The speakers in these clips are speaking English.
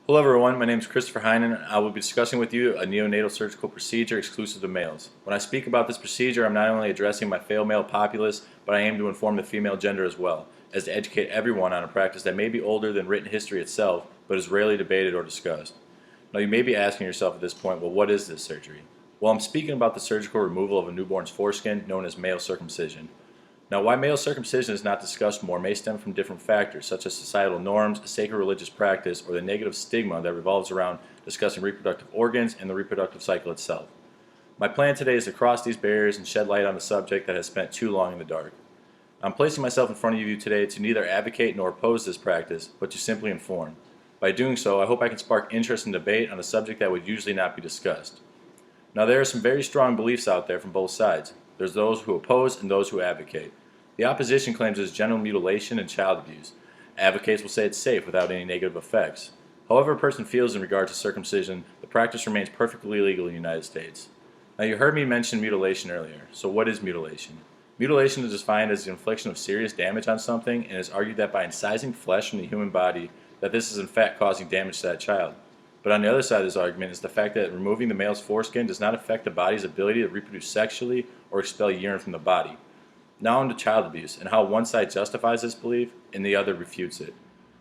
Hello everyone, my name is Christopher Heinen and I will be discussing with you a neonatal surgical procedure exclusive to males. When I speak about this procedure, I'm not only addressing my fellow male populace, but I aim to inform the female gender as well, as to educate everyone on a practice that may be older than written history itself, but is rarely debated or discussed. Now you may be asking yourself at this point, well, what is this surgery? Well, I'm speaking about the surgical removal of a newborn's foreskin known as male circumcision. Now, why male circumcision is not discussed more may stem from different factors, such as societal norms, a sacred religious practice, or the negative stigma that revolves around discussing reproductive organs and the reproductive cycle itself. My plan today is to cross these barriers and shed light on the subject that has spent too long in the dark. I'm placing myself in front of you today to neither advocate nor oppose this practice, but to simply inform. By doing so, I hope I can spark interest and debate on a subject that would usually not be discussed. Now, there are some very strong beliefs out there from both sides. There's those who oppose and those who advocate. The opposition claims it's genital mutilation and child abuse. Advocates will say it's safe without any negative effects. However a person feels in regard to circumcision, the practice remains perfectly legal in the United States. Now, you heard me mention mutilation earlier. So what is mutilation? Mutilation is defined as the infliction of serious damage on something, and it is argued that by incising flesh from the human body, that this is in fact causing damage to that child. But on the other side of this argument is the fact that removing the male's foreskin does not affect the body's ability to reproduce sexually or expel urine from the body. Now on to child abuse and how one side justifies this belief and the other refutes it.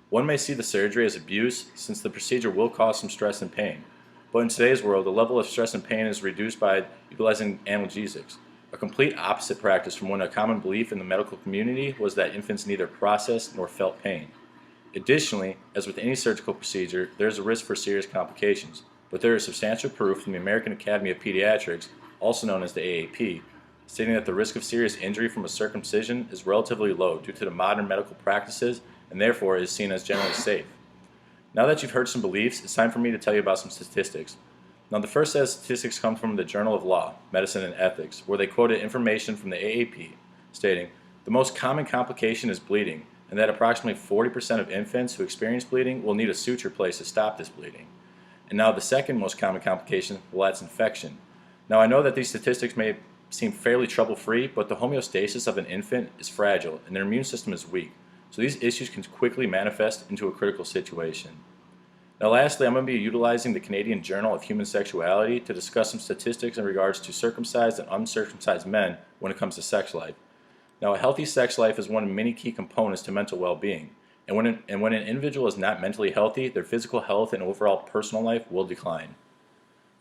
One may see the surgery as abuse since the procedure will cause some stress and pain. But in today's world, the level of stress and pain is reduced by utilizing analgesics, a complete opposite practice from when a common belief in the medical community was that infants neither processed nor felt pain. Additionally, as with any surgical procedure, there is a risk for serious complications, but there is substantial proof from the American Academy of Pediatrics, also known as the AAP, stating that the risk of serious injury from a circumcision is relatively low due to the modern medical practices and therefore is seen as generally safe. Now that you've heard some beliefs, it's time for me to tell you about some statistics. Now, the first set of statistics comes from the Journal of Law, Medicine and Ethics, where they quoted information from the AAP stating, the most common complication is bleeding, and that approximately 40% of infants who experience bleeding will need a suture placed to stop this bleeding. And now the second most common complication, well, that's infection. Now, I know that these statistics may seem fairly trouble-free, but the homeostasis of an infant is fragile and their immune system is weak, so these issues can quickly manifest into a critical situation. Now lastly, I'm going to be utilizing the Canadian Journal of Human Sexuality to discuss some statistics in regards to circumcised and uncircumcised men when it comes to sex life. Now, a healthy sex life is one of many key components to mental well-being, and when an individual is not mentally healthy, their physical health and overall personal life will decline.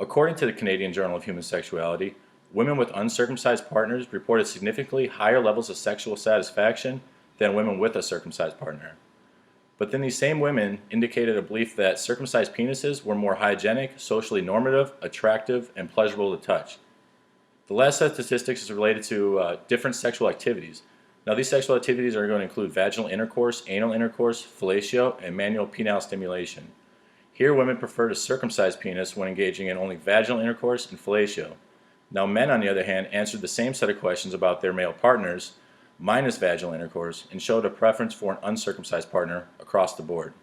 According to the Canadian Journal of Human Sexuality, women with uncircumcised partners reported significantly higher levels of sexual satisfaction than women with a circumcised partner. But then these same women indicated a belief that circumcised penises were more hygienic, socially normative, attractive, and pleasurable to touch. The last set of statistics is related to different sexual activities. Now, these sexual activities are going to include vaginal intercourse, anal intercourse, fellatio, and manual penile stimulation. Here, women prefer to circumcise penis when engaging in only vaginal intercourse and fellatio. Now, men, on the other hand, answered the same set of questions about their male partners, minus vaginal intercourse, and showed a preference for an uncircumcised partner across the board.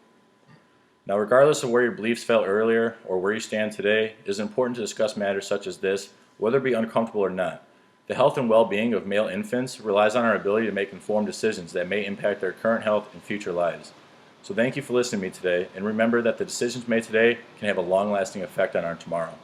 Now, regardless of where your beliefs fell earlier or where you stand today, it is important to discuss matters such as this, whether it be uncomfortable or not. The health and well-being of male infants relies on our ability to make informed decisions that may impact their current health and future lives. So thank you for listening to me today, and remember that the decisions made today can have a long-lasting effect on our tomorrow.